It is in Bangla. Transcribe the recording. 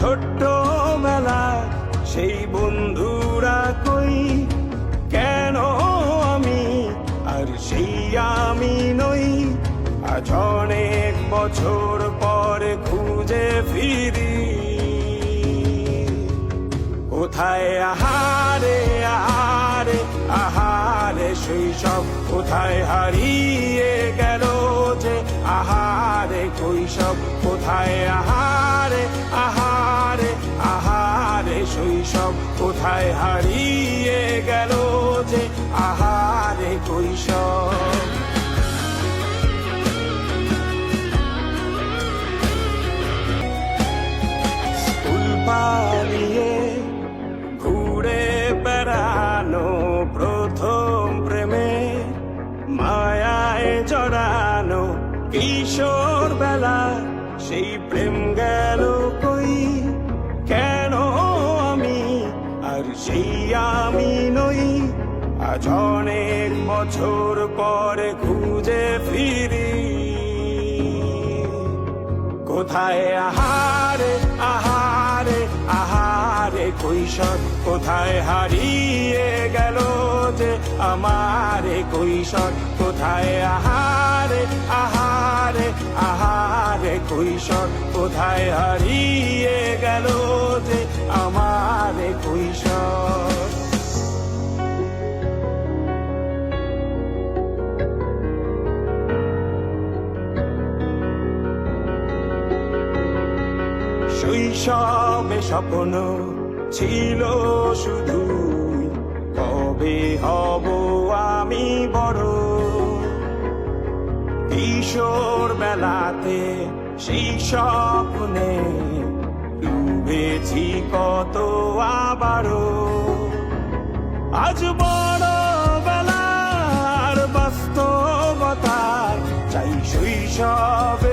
ছোট্টবেলা সেই বন্ধুরা কই, কেন আমি আর সেই আমি নই। আজ অনেক বছর পরে খুঁজে ফিরি, কোথায় আহারে আহারে আহারে শৈশব, কোথায় হারিয়ে গেল যে আহারে কৈশব। কোথায় আহারে আহারে আহারে শৈশব, কোথায় হারিয়ে গেল যে আহারে কৈশব। স্কুল পালিয়ে ঘুরে বেড়ানো, প্রথম প্রেমে মায়ায় জড়ানো, কিশোর বেলা সেই প্রেম গেল কই, কেন আমি আর সেই আমি নই। আজ অনেক বছর পরে খুঁজে ফিরি, কোথায় আহারে আহারে আহারে কৈশোর, কোথায় হারিয়ে গেল যে আমারে কৈশোর। কোথায় আহারে আহারে আহারে কৈশোর, কোথায় হারিয়ে গেল যে আমারে কৈশোর। শৈশবে স্বপ্ন ছিল শুধু, কবে হব আমি বড়। কিশোর বেলাতে সেই স্বপ্নে ডুবেছি কত আবারও। আজ বড় বেলার বাস্তবতার চাই শৈশবে